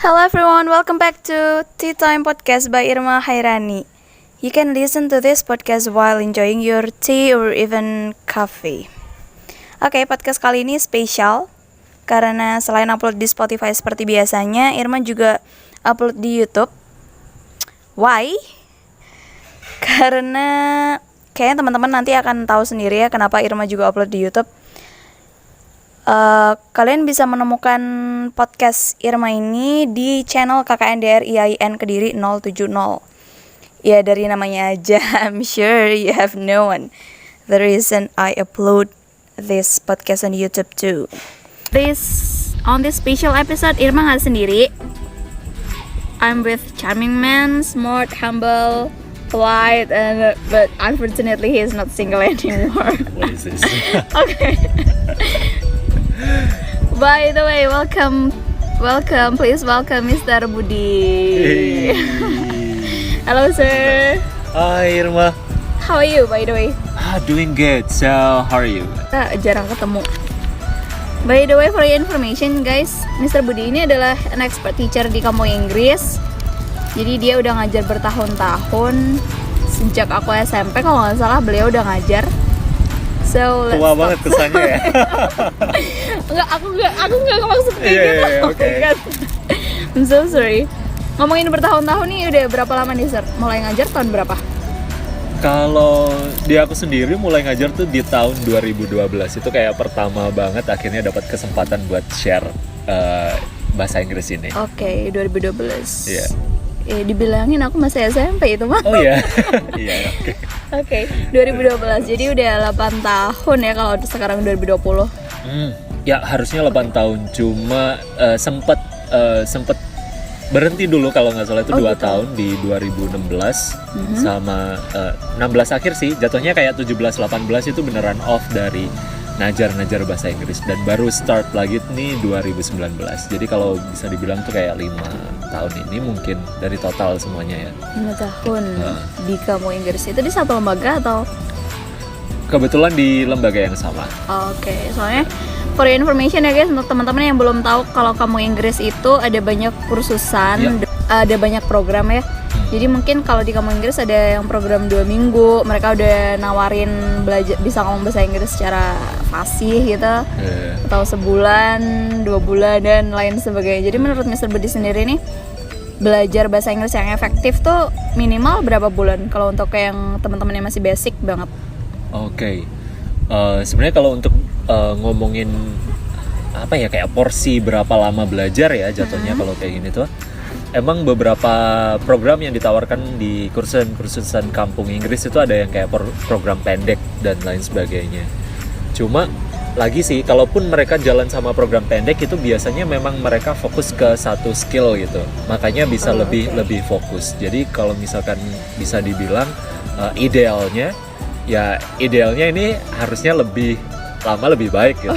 Hello everyone, welcome back to Tea Time Podcast by Irma Hairani. You can listen to this podcast while enjoying your tea or even coffee. Oke, podcast kali ini spesial karena selain upload di Spotify seperti biasanya, Irma juga upload di YouTube. Why? Karena kayaknya teman-teman nanti akan tahu sendiri ya kenapa Irma juga upload di YouTube. Kalian bisa menemukan podcast Irma ini di channel KKNDR IAIN Kediri 070. Ya dari namanya aja, I'm sure you have known the reason I upload this podcast on YouTube too. On this special episode, Irma nggak sendiri. I'm with charming man, smart, humble, polite, but unfortunately he is not single anymore. What is this? Okay. By the way, welcome, please welcome Mr. Budi. Hey. Hello sir. Hi Irma. How are you by the way? Doing good. So, how are you? Kita jarang ketemu. By the way, for your information guys, Mr. Budi ini adalah an expert teacher di kampung Inggris. Jadi dia udah ngajar bertahun-tahun. Sejak aku SMP kalau nggak salah beliau udah ngajar. So, Tua banget kesannya ya. aku nggak maksud kayak gitu. Okay. I'm so sorry. Ngomongin bertahun-tahun nih udah berapa lama nih sir? Mulai ngajar tahun berapa? Kalau di aku sendiri mulai ngajar tuh di tahun 2012. Itu kayak pertama banget akhirnya dapat kesempatan buat share bahasa Inggris ini. Oke, 2012. Iya. Dibilangin aku masih SMP itu mah. Oh iya. Iya, oke. Oke, 2012. Jadi udah 8 tahun ya kalau sekarang 2020. Ya harusnya 8 tahun, cuma sempet berhenti dulu kalau nggak salah itu 2 gitu. tahun di 2016 sama 16 akhir sih, jatuhnya kayak 17-18 itu beneran off dari ngajar bahasa Inggris dan baru start lagi nih 2019. Jadi kalau bisa dibilang tuh kayak 5 tahun ini mungkin dari total semuanya ya. 5 tahun di kampung Inggris itu di satu lembaga atau? Kebetulan di lembaga yang sama. Oke, soalnya for your information ya guys, untuk teman-teman yang belum tahu kalau kampung Inggris itu ada banyak kursusan, ada banyak program ya. Jadi mungkin kalau di kampung Inggris ada yang program 2 minggu, mereka udah nawarin belajar bisa ngomong bahasa Inggris secara fasih gitu, atau sebulan, 2 bulan dan lain sebagainya. Jadi menurut Mr. Budi sendiri nih, belajar bahasa Inggris yang efektif tuh minimal berapa bulan kalau untuk yang teman-teman yang masih basic banget? Oke. Sebenarnya kalau untuk ngomongin apa ya kayak porsi berapa lama belajar ya jatuhnya kalau kayak gini tuh. Emang beberapa program yang ditawarkan di kursusan kampung Inggris itu ada yang kayak program pendek dan lain sebagainya. Cuma lagi sih, kalaupun mereka jalan sama program pendek itu biasanya memang mereka fokus ke satu skill gitu. Makanya bisa lebih fokus. Jadi kalau misalkan bisa dibilang idealnya ini harusnya lebih lama lebih baik gitu.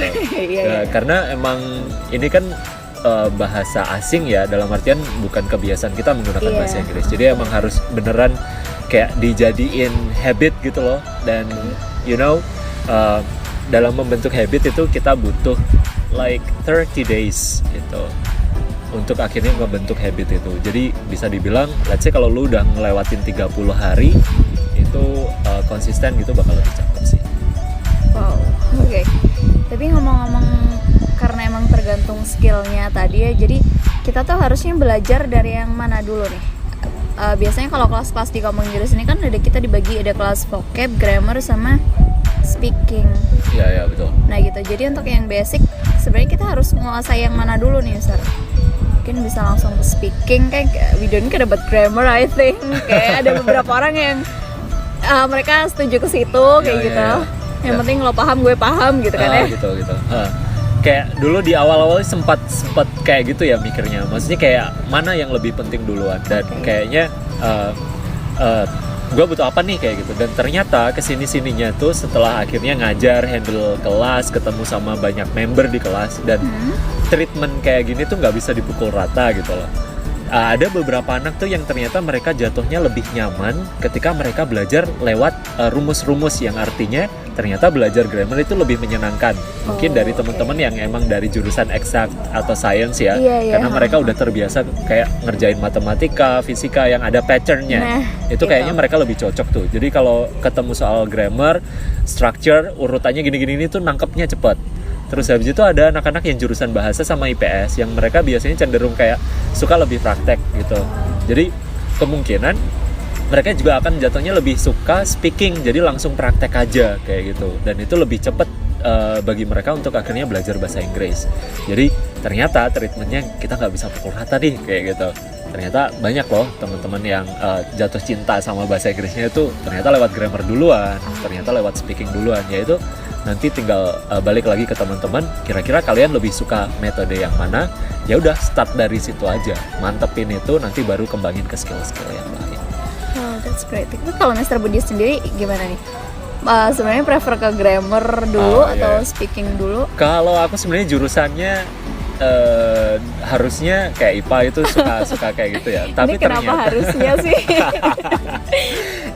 Karena emang ini kan bahasa asing ya, dalam artian bukan kebiasaan kita menggunakan bahasa Inggris. Jadi emang harus beneran kayak dijadiin habit gitu loh. Dan dalam membentuk habit itu kita butuh like 30 days gitu untuk akhirnya membentuk habit itu. Jadi bisa dibilang let's say kalau lu udah ngelewatin 30 hari itu konsisten gitu bakal lebih cakep sih. Wow, oke. Tapi ngomong-ngomong, karena emang tergantung skillnya tadi ya, jadi kita tuh harusnya belajar dari yang mana dulu nih? Biasanya kalau kelas-kelas di kampung Inggris ini kan ada dibagi ada kelas vocab, grammar, sama speaking. Iya betul. Nah gitu, jadi untuk yang basic sebenarnya kita harus menguasai yang mana dulu nih Sir? Mungkin bisa langsung ke speaking, kayak we don't care about grammar I think. Kayak ada beberapa orang yang mereka setuju ke situ kayak gitu. Yang penting lo paham gue paham gitu kan ya. Gitu. Kayak dulu di awal-awal sempat kayak gitu ya mikirnya. Maksudnya kayak mana yang lebih penting duluan dan kayaknya gue butuh apa nih kayak gitu. Dan ternyata kesini-sininya tuh setelah akhirnya ngajar, handle kelas, ketemu sama banyak member di kelas dan treatment kayak gini tuh nggak bisa dipukul rata gitu loh. ada beberapa anak tuh yang ternyata mereka jatuhnya lebih nyaman ketika mereka belajar lewat rumus-rumus, yang artinya ternyata belajar grammar itu lebih menyenangkan. Mungkin dari teman-teman yang emang dari jurusan eksak atau science ya, karena mereka udah terbiasa kayak ngerjain matematika, fisika yang ada patternnya. Itu kayaknya mereka lebih cocok tuh. Jadi kalau ketemu soal grammar, structure, urutannya gini-gini ini tuh nangkepnya cepat. Terus habis itu ada anak-anak yang jurusan bahasa sama IPS yang mereka biasanya cenderung kayak suka lebih praktek gitu. Jadi kemungkinan mereka juga akan jatuhnya lebih suka speaking, jadi langsung praktek aja kayak gitu. Dan itu lebih cepat bagi mereka untuk akhirnya belajar bahasa Inggris. Jadi ternyata treatmentnya kita nggak bisa pukul rata nih kayak gitu. Ternyata banyak loh teman-teman yang jatuh cinta sama bahasa Inggrisnya itu ternyata lewat grammar duluan, ternyata lewat speaking duluan. Yaitu nanti tinggal balik lagi ke teman-teman, kira-kira kalian lebih suka metode yang mana? Ya udah start dari situ aja, mantepin itu, nanti baru kembangin ke skill-skill yang lain. Oh, that's great. Tapi kalau Mr. Budi sendiri gimana nih? Sebenarnya prefer ke grammar dulu atau speaking dulu? Kalau aku sebenarnya jurusannya harusnya kayak IPA itu suka kayak gitu ya. Tapi ini kenapa ternyata harusnya sih?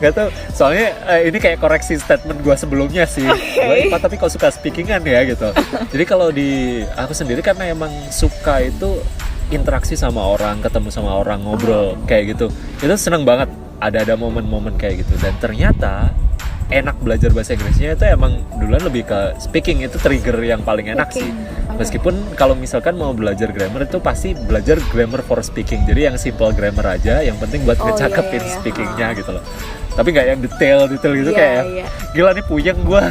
Gak tau, soalnya ini kayak koreksi statement gue sebelumnya sih. Gue IPA tapi kok suka speakingan ya gitu. Jadi kalau di aku sendiri karena emang suka itu interaksi sama orang, ketemu sama orang, ngobrol kayak gitu. Itu seneng banget ada momen-momen kayak gitu. Dan ternyata enak belajar bahasa Inggrisnya itu emang duluan lebih ke speaking, itu trigger yang paling enak sih. Meskipun kalau misalkan mau belajar grammar itu pasti belajar grammar for speaking. Jadi yang simple grammar aja, yang penting buat ngecakepin speakingnya gitu loh. Tapi nggak yang detail gitu kayak gila nih puyeng gue.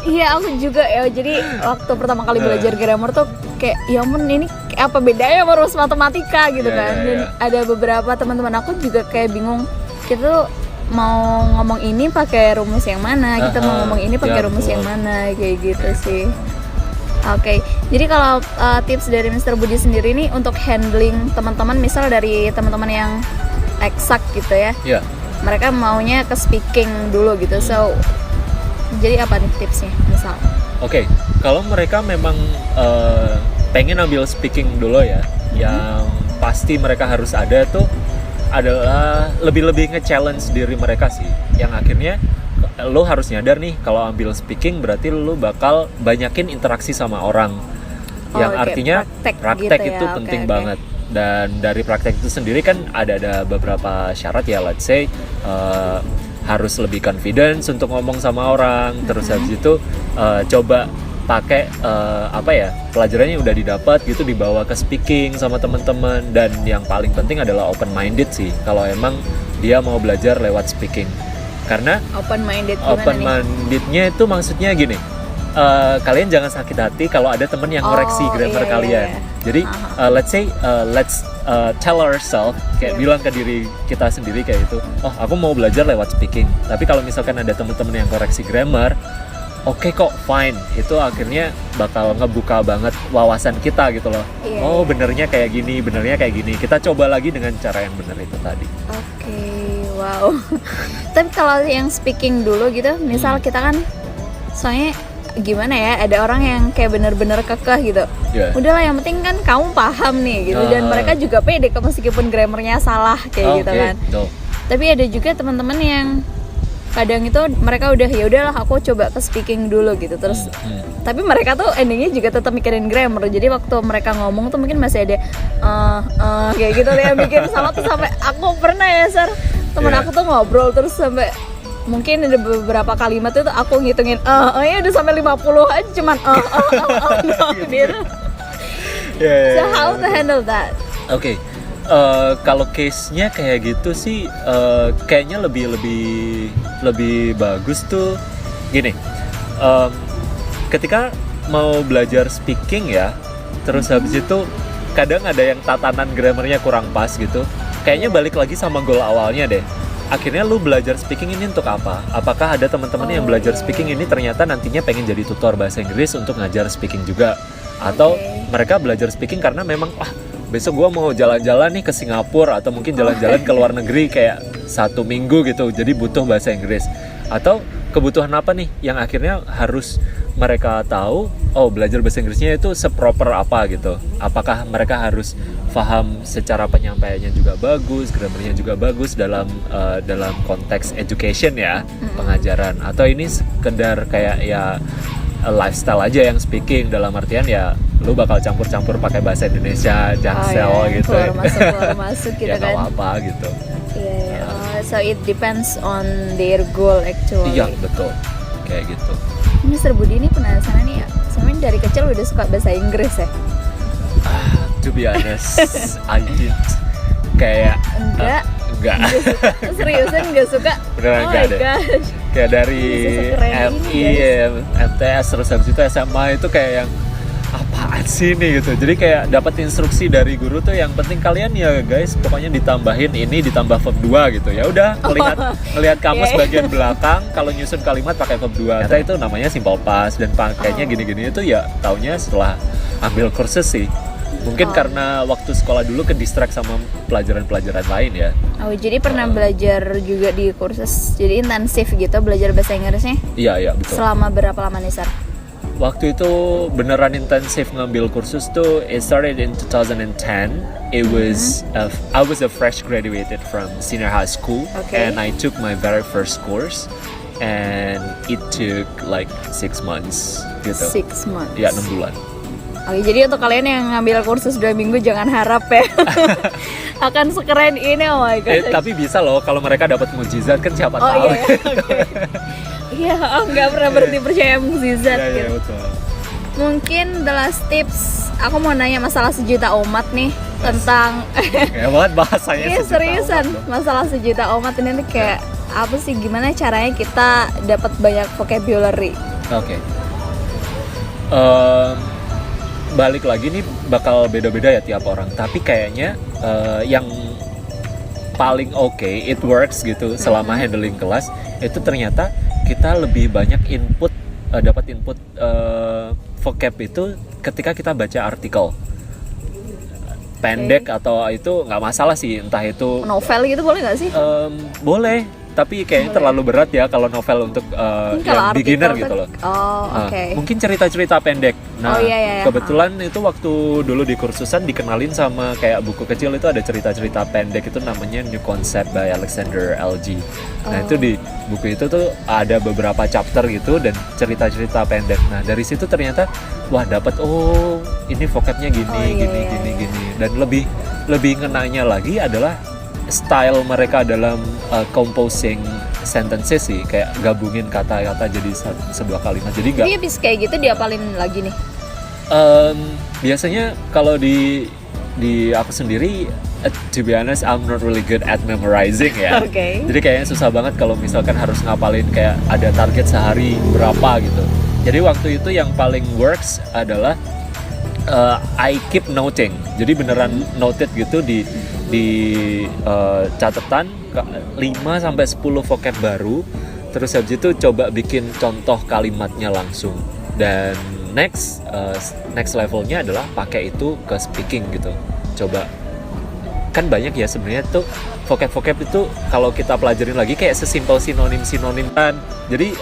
Iya, aku juga ya. Jadi waktu pertama kali belajar grammar tuh kayak ya ampun ini apa bedanya sama rumus matematika gitu kan. Dan ada beberapa teman-teman aku juga kayak bingung, kita tuh mau ngomong ini pakai rumus yang mana, kita mau ngomong ini pakai rumus yang mana, kayak gitu sih. Oke, jadi kalau tips dari Mr. Budi sendiri nih untuk handling teman-teman, misal dari teman-teman yang eksak gitu ya, mereka maunya ke speaking dulu gitu, so jadi apa nih tipsnya misal? Oke, kalau mereka memang pengen ambil speaking dulu ya, yang pasti mereka harus ada tuh adalah lebih nge-challenge diri mereka sih, yang akhirnya lo harus nyadar nih kalau ambil speaking berarti lo bakal banyakin interaksi sama orang, yang artinya praktek gitu itu penting banget. Dan dari praktek itu sendiri kan ada beberapa syarat ya, let's say harus lebih confidence untuk ngomong sama orang, terus habis itu coba pakai pelajarannya udah didapat gitu dibawa ke speaking sama teman-teman. Dan yang paling penting adalah open minded sih kalau emang dia mau belajar lewat speaking. Karena open mindednya itu maksudnya gini, kalian jangan sakit hati kalau ada teman yang koreksi grammar kalian. Jadi let's say let's tell ourselves, kayak bilang ke diri kita sendiri kayak itu, oh aku mau belajar lewat speaking, tapi kalau misalkan ada teman-teman yang koreksi grammar, oke kok, fine. Itu akhirnya bakal ngebuka banget wawasan kita gitu loh. Oh benernya kayak gini, kita coba lagi dengan cara yang bener itu tadi. Oke, wow. Tapi kalau yang speaking dulu gitu, misal kita kan soalnya gimana ya, ada orang yang kayak bener-bener kekeh gitu. Udahlah yang penting kan kamu paham nih gitu. Dan mereka juga pede meskipun grammarnya salah kayak gitu kan. Tapi ada juga teman-teman yang kadang itu mereka udah ya udahlah aku coba ke speaking dulu gitu, terus tapi mereka tuh endingnya juga tetap mikirin grammar. Jadi waktu mereka ngomong tuh mungkin masih ada kayak gitu yang bikin salah tuh. Sampai aku pernah ya temen aku tuh ngobrol terus sampai mungkin ada beberapa kalimat itu aku ngitungin ya udah sampai 50 aja cuman gitu. So how to handle that? Oke. Kalau case-nya kayak gitu sih kayaknya lebih bagus tuh gini. Ketika mau belajar speaking ya, terus habis itu kadang ada yang tatanan grammarnya kurang pas gitu. Kayaknya balik lagi sama goal awalnya deh. Akhirnya lu belajar speaking ini untuk apa? Apakah ada teman-teman yang belajar speaking ini ternyata nantinya pengen jadi tutor bahasa Inggris untuk ngajar speaking juga? Atau mereka belajar speaking karena memang besok gue mau jalan-jalan nih ke Singapura atau mungkin jalan-jalan ke luar negeri kayak 1 minggu gitu, jadi butuh bahasa Inggris. Atau kebutuhan apa nih yang akhirnya harus mereka tahu oh belajar bahasa Inggrisnya itu seproper apa gitu. Apakah mereka harus paham secara penyampaiannya juga bagus, grammarnya juga bagus dalam konteks education ya, pengajaran, atau ini sekedar kayak ya lifestyle aja yang speaking, dalam artian ya lu bakal campur-campur pakai bahasa Indonesia, jaksel gitu. Keluar masuk gitu ya kan. nggak apa-apa gitu. Iya. So it depends on their goal actually. Iya betul, kayak gitu. Mr. Budi ini penasaran nih ya, sebenarnya dari kecil udah suka bahasa Inggris ya? To be honest, I didn't. Kayak Enggak. enggak. Seriusan nggak suka? Beneran Oh enggak my deh. gosh. Kayak dari Bisa sekeren ini, MI, MTS, terus habis itu SMA itu kayak yang apaan sih ini gitu. Jadi kayak dapat instruksi dari guru tuh yang penting kalian ya guys, pokoknya ditambahin ini, ditambah verb 2 gitu. Ya udah, ngelihat kamus Okay. bagian belakang, kalau nyusun kalimat pakai verb 2. Ternyata itu namanya simple past dan pakainya gini-gini itu ya taunya setelah ambil kursus sih. Mungkin karena waktu sekolah dulu ke distract sama pelajaran-pelajaran lain ya. Oh, jadi pernah belajar juga di kursus, jadi intensif gitu belajar bahasa Inggrisnya? Iya, betul. Selama berapa lama nih, Sar? Waktu itu beneran intensif ngambil kursus tuh, it started in 2010. It was I was a fresh graduated from senior high school, Okay. and I took my very first course, and it took like 6 months gitu. 6 months. Ya 6 bulan. Oke, jadi untuk kalian yang ngambil kursus 2 minggu jangan harap ya akan sekeren ini, oh my god. Tapi bisa loh kalau mereka dapat mukjizat, kan siapa Oh tahu. iya, oke. Iya, nggak pernah berhenti percaya mukjizat Iya, gitu. betul. Mungkin the last tips, aku mau nanya masalah sejuta umat nih tentang Ya banget bahasanya. iya sejuta seriusan umat loh. masalah sejuta umat ini tuh kayak apa sih, gimana caranya kita dapat banyak vocabulary? Oke. Balik lagi nih bakal beda-beda ya tiap orang. Tapi kayaknya yang paling oke, it works gitu selama handling kelas, itu ternyata kita lebih banyak input, dapat input vocab itu ketika kita baca artikel pendek atau itu nggak masalah sih, entah itu Novel gitu boleh nggak sih? boleh, tapi kayaknya terlalu berat ya kalau novel untuk Mungkin yang kalau artikel beginner tuh- gitu loh. Oh, Nah, oke. mungkin cerita-cerita pendek. Nah, Oh, iya. kebetulan itu waktu dulu di kursusan dikenalin sama kayak buku kecil itu ada cerita-cerita pendek, itu namanya New Concept by Alexander LG. Nah, itu di buku itu tuh ada beberapa chapter gitu dan cerita-cerita pendek. Nah, dari situ ternyata wah dapat ini vocabnya gini, gini. Dan lebih ngenanya lagi adalah style mereka dalam composing sentences sih, kayak gabungin kata-kata jadi sebuah kalimat. Jadi nggak Jadi habis kayak gitu diapalin lagi nih. biasanya kalau di aku sendiri, to be honest, I'm not really good at memorizing ya. Oke. Jadi kayaknya susah banget kalau misalkan harus ngapalin kayak ada target sehari berapa gitu. Jadi waktu itu yang paling works adalah I keep noting. Jadi beneran noted gitu di catatan 5 sampai 10 vocab baru. Terus habis itu coba bikin contoh kalimatnya langsung. Dan next levelnya adalah pakai itu ke speaking gitu. Coba, kan banyak ya sebenarnya tuh vocab itu kalau kita pelajarin lagi kayak sesimpel sinonim kan. Jadi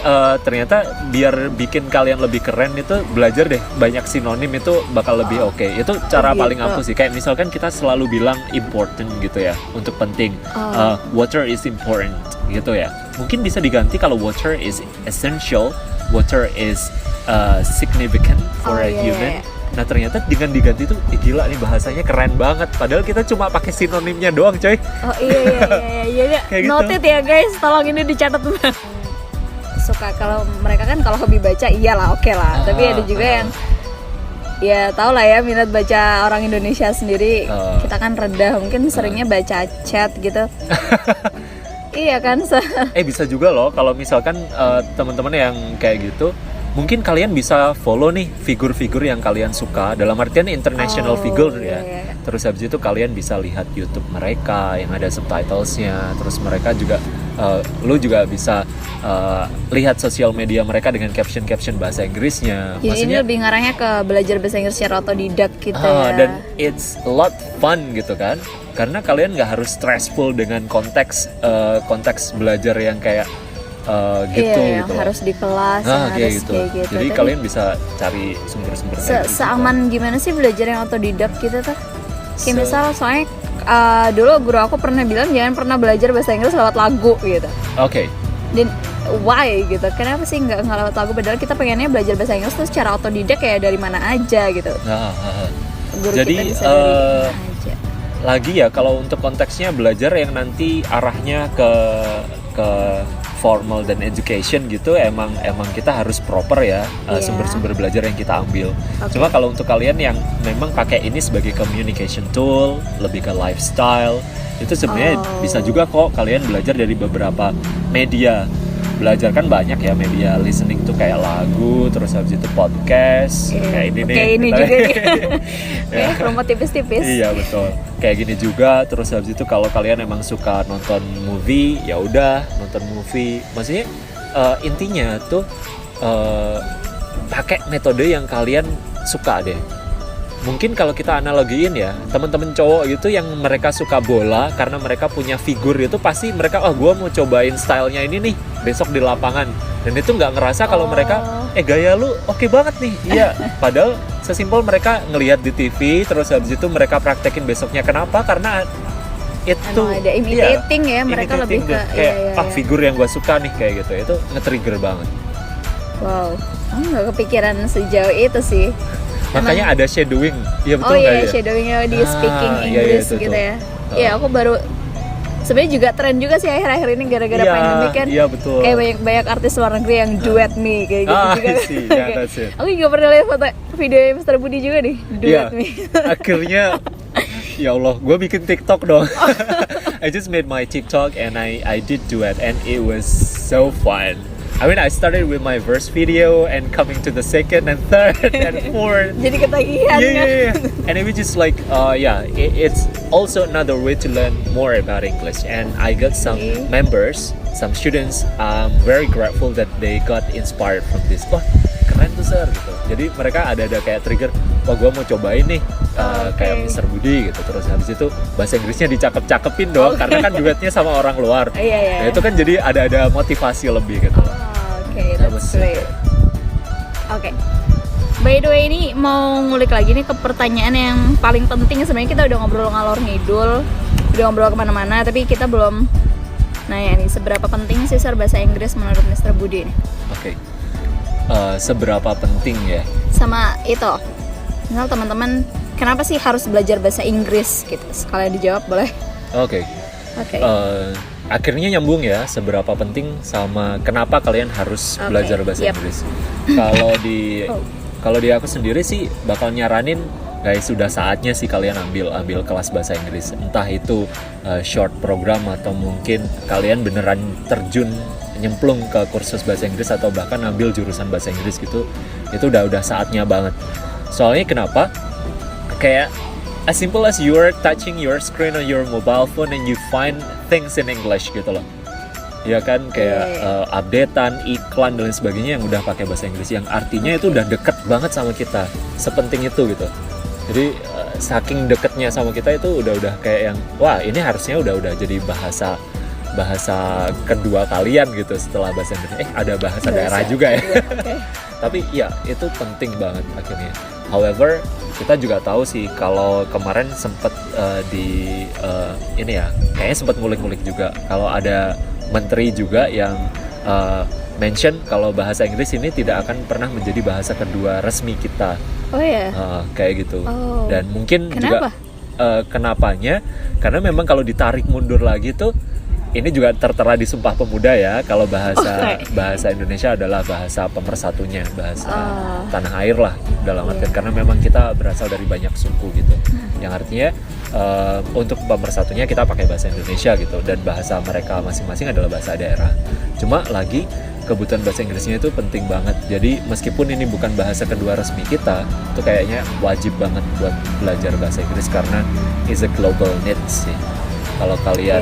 ternyata biar bikin kalian lebih keren itu belajar deh banyak sinonim, itu bakal lebih oke. Itu cara paling ampuh sih. Kayak misalkan kita selalu bilang important gitu ya, untuk penting. Water is important gitu ya. Mungkin bisa diganti kalau water is essential, water is significant for a human. Nah ternyata dengan diganti tuh gila nih, bahasanya keren banget. Padahal kita cuma pakai sinonimnya doang coy. Oh iya. Kayak gitu. Noted ya guys, tolong ini dicatat. Suka kalau mereka kan kalau hobi baca iyalah oke lah. Tapi ada juga yang ya tau lah ya, minat baca orang Indonesia sendiri kita kan rendah, mungkin seringnya baca chat gitu. Iya kan. Bisa juga loh kalau misalkan teman-teman yang kayak gitu, mungkin kalian bisa follow nih figur-figur yang kalian suka, dalam artian international figure ya. Terus habis itu kalian bisa lihat YouTube mereka yang ada subtitlesnya. Terus mereka juga, lu juga bisa lihat sosial media mereka dengan caption-caption bahasa Inggrisnya. Jadi ini lebih ngarahnya ke belajar bahasa Inggris secara otodidak gitu ya. Dan it's a lot fun gitu kan, karena kalian nggak harus stressful dengan konteks belajar yang kayak gitu Iya, yang gitu loh. harus di kelas, Nah, yang kayak harus gitu. kayak gitu. Jadi Tapi kalian bisa cari sumber-sumber kayak gitu. seaman gimana sih belajar yang otodidak gitu tuh? Kayak Se- misal soalnya dulu guru aku pernah bilang jangan pernah belajar bahasa Inggris lewat lagu gitu. Oke. Dan why gitu? Kenapa sih nggak lewat lagu? Padahal kita pengennya belajar bahasa Inggris tuh secara otodidak ya dari mana aja gitu. Nah, Guru Jadi, kita bisa dari mana aja. lagi ya kalau untuk konteksnya belajar yang nanti arahnya ke formal dan education gitu, emang kita harus proper ya Iya. sumber-sumber belajar yang kita ambil. Oke. Cuma kalau untuk kalian yang memang pakai ini sebagai communication tool, lebih ke lifestyle, itu sebenarnya bisa juga kok kalian belajar dari beberapa media. Belajar kan banyak ya media listening tuh kayak lagu, terus habis itu podcast, kayak ini nih. Kayak ini kita- juga nih. Ya. Promo tipis-tipis. Iya betul. Kayak gini juga. Terus habis itu kalau kalian emang suka nonton movie, ya udah nonton movie. Maksudnya intinya tuh pakai metode yang kalian suka deh. Mungkin kalau kita analogiin ya, teman-teman cowok gitu yang mereka suka bola karena mereka punya figur itu, pasti mereka gue mau cobain stylenya ini nih besok di lapangan. Dan itu nggak ngerasa kalau mereka gaya lu oke banget nih. Iya, padahal sesimpel mereka ngelihat di TV, terus habis itu mereka praktekin besoknya. Kenapa? Karena itu Ada imitating ya, mereka lebih ke kayak figur yang gue suka nih kayak gitu. Itu nge-trigger banget. Wow, aku nggak kepikiran sejauh itu sih. Makanya ada shadowing. Iya betul Oh iya, nggak ya? shadowingnya di speaking iya, English itu gitu tuh. ya. Iya, aku baru sebenarnya juga tren juga sih akhir-akhir ini gara-gara Iya, pandemi kan. iya, betul. Kayak banyak artis luar negeri yang duet nih kayak gitu juga. I see. Yeah, that's it. Aku juga pernah lihat foto video Mr. Budi juga nih, duet Iya. nih. Akhirnya ya Allah, gue bikin TikTok dong. I just made my TikTok and I did duet and it was so fun. I mean, I started with my first video and coming to the second and third and fourth. Jadi ketagihan kan. Yeah. And it was just like, it's also another way to learn more about English. And I got some members, some students. I'm very grateful that they got inspired from this. Wah, keren tuh sir gitu. Jadi mereka ada kayak trigger. Wah, gue mau cobain nih kayak Mr. Budi gitu. Terus habis itu bahasa Inggrisnya dicakep-cakepin dong, karena kan duetnya sama orang luar. Iya. Nah, itu kan jadi ada motivasi lebih gitu. Oke, That was that's great. Oke. By the way, ini mau ngulik lagi nih ke pertanyaan yang paling penting. Sebenarnya kita udah ngobrol ngalor ngidul, udah ngobrol kemana-mana, tapi kita belum nanya nih, seberapa penting sih Sir bahasa Inggris menurut Mr. Budi nih? Oke. Seberapa penting ya? Sama itu, misal teman-teman, kenapa sih harus belajar bahasa Inggris gitu? Sekalian dijawab boleh? Oke. Oke. Akhirnya nyambung ya, seberapa penting sama kenapa kalian harus Oke, belajar bahasa yep. Inggris. Kalau di aku sendiri sih bakal nyaranin guys, sudah saatnya sih kalian ambil kelas bahasa Inggris. Entah itu short program atau mungkin kalian beneran terjun nyemplung ke kursus bahasa Inggris atau bahkan ambil jurusan bahasa Inggris gitu. Itu udah saatnya banget. Soalnya kenapa? Kayak as simple as you're touching your screen on your mobile phone and you find things in English gitu loh. Ya kan, kayak updatean, iklan dan lain sebagainya yang udah pakai bahasa Inggris, yang artinya itu udah deket banget sama kita, sepenting itu gitu. Jadi saking deketnya sama kita itu udah kayak yang wah, ini harusnya udah jadi bahasa kedua kalian gitu setelah bahasa Inggris. Ada bahasa daerah juga ya. Okay. Tapi ya itu penting banget akhirnya. However, kita juga tahu sih kalau kemarin sempet ini ya, kayaknya sempet ngulik-ngulik juga kalau ada menteri juga yang mention kalau bahasa Inggris ini tidak akan pernah menjadi bahasa kedua resmi kita. Oh ya. Kayak gitu. Oh. Dan mungkin Kenapa? juga kenapanya? Karena memang kalau ditarik mundur lagi tuh, ini juga tertera di Sumpah Pemuda ya, kalau bahasa Indonesia adalah bahasa pemersatunya, bahasa tanah air lah dalam artian, karena memang kita berasal dari banyak suku gitu. Yang artinya untuk pemersatunya kita pakai bahasa Indonesia gitu, dan bahasa mereka masing-masing adalah bahasa daerah. Cuma lagi kebutuhan bahasa Inggrisnya itu penting banget. Jadi meskipun ini bukan bahasa kedua resmi kita, itu kayaknya wajib banget buat belajar bahasa Inggris karena is a global needs sih. Kalau kalian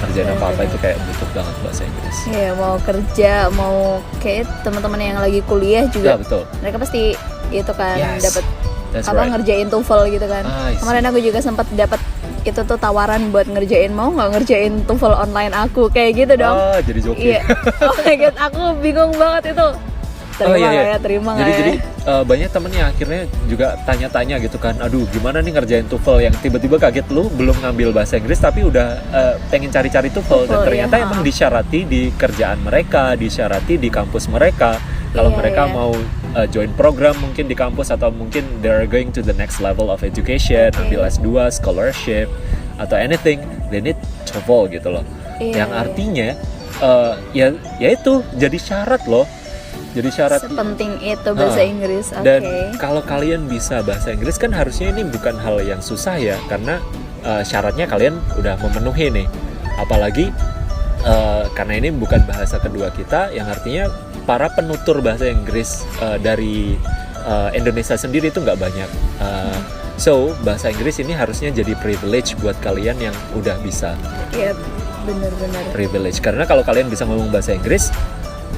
kerjain apa-apa itu kayak butuh banget bahasa Inggris. Iya, mau kerja, mau kayak teman-teman yang lagi kuliah juga. Ya, betul. Mereka pasti itu kan Yes, dapat that's apa right. ngerjain TOEFL gitu kan. I see. Kemarin aku juga sempat dapat itu tuh tawaran buat ngerjain, mau nggak ngerjain TOEFL online aku kayak gitu dong. Jadi joki. Iya. Oh my god, aku bingung banget itu. Terima nggak ya, terima nggak ya. Jadi banyak temen yang akhirnya juga tanya-tanya gitu kan, aduh gimana nih ngerjain TOEFL, yang tiba-tiba kaget lu belum ngambil bahasa Inggris tapi udah pengen cari-cari TOEFL, dan ternyata ya, emang disyarati di kerjaan mereka, disyarati di kampus mereka. Kalau mereka mau join program mungkin di kampus, atau mungkin they're going to the next level of education, ambil S2, scholarship, atau anything, they need TOEFL gitu loh. Yang artinya ya itu jadi syarat loh. Jadi syarat sepenting itu bahasa Inggris. Dan kalau kalian bisa bahasa Inggris kan harusnya ini bukan hal yang susah ya, karena syaratnya kalian udah memenuhi nih. Apalagi karena ini bukan bahasa kedua kita, yang artinya para penutur bahasa Inggris dari Indonesia sendiri itu nggak banyak. So bahasa Inggris ini harusnya jadi privilege buat kalian yang udah bisa. Iya, benar-benar. Privilege, karena kalau kalian bisa ngomong bahasa Inggris,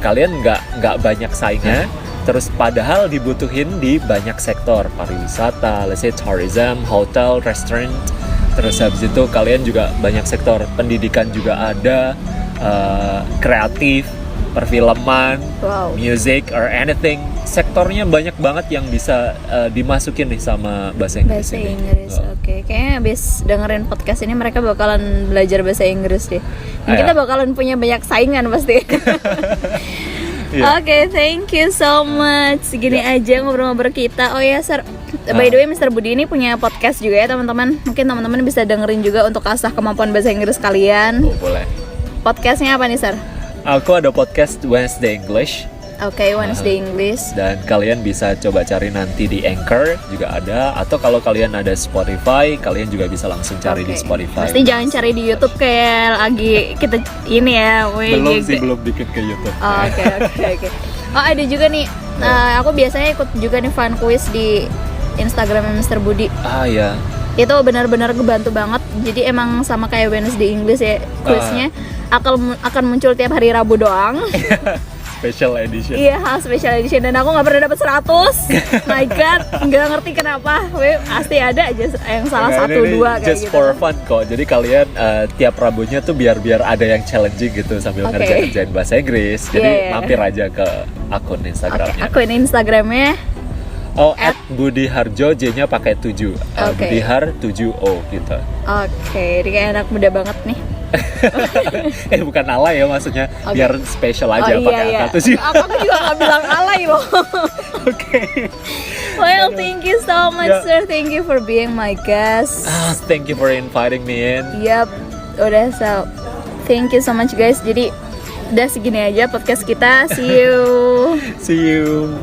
kalian nggak banyak saingnya. Terus padahal dibutuhin di banyak sektor, pariwisata, let's say tourism, hotel, restaurant. Terus habis itu kalian juga banyak sektor, pendidikan juga ada, kreatif, perfilman, music or anything. Sektornya banyak banget yang bisa dimasukin nih sama bahasa Inggris ini. Bahasa Inggris, oke. Kayaknya abis dengerin podcast ini mereka bakalan belajar bahasa Inggris deh. Dan kita bakalan punya banyak saingan pasti. Oke, thank you so much. Segini aja ngobrol-ngobrol kita. Oh ya, Sir. By the way, Mr. Budi ini punya podcast juga ya, teman-teman. Mungkin teman-teman bisa dengerin juga untuk asah kemampuan bahasa Inggris kalian. Oh, boleh. Podcastnya apa nih, Sir? Aku ada podcast Wednesday English. Oke, Wednesday English. Dan kalian bisa coba cari nanti di Anchor juga ada, atau kalau kalian ada Spotify, kalian juga bisa langsung cari di Spotify. Pasti jangan cari di YouTube kayak lagi kita ini ya. Belum bikin ke YouTube. Oke. Oh, ada juga nih. Aku biasanya ikut juga nih fun quiz di Instagram Mr. Budi. Ya. Itu benar-benar kebantu banget. Jadi emang sama kayak Wednesday English ya, quiznya akan muncul tiap hari Rabu doang. Special edition. Iya, special edition, dan aku nggak pernah dapat 100. My God, nggak ngerti kenapa. Pasti ada aja yang salah satu dua kayak just gitu. for fun kok. Jadi kalian tiap Rabunya tuh biar ada yang challenging gitu sambil ngerjain bahasa Inggris. Jadi mampir aja ke akun Instagramnya. Akun Instagramnya @Budiharjo, J-nya pakai 7. Budihar 7O gitu. Oke, ini kayak anak muda banget nih. Bukan alay ya maksudnya, biar special aja pakai angka 7. Aku juga nggak bilang alay loh. Well, thank you so much, Sir. Thank you for being my guest. Thank you for inviting me in. Yap, udah thank you so much guys. Jadi udah segini aja podcast kita. See you. See you.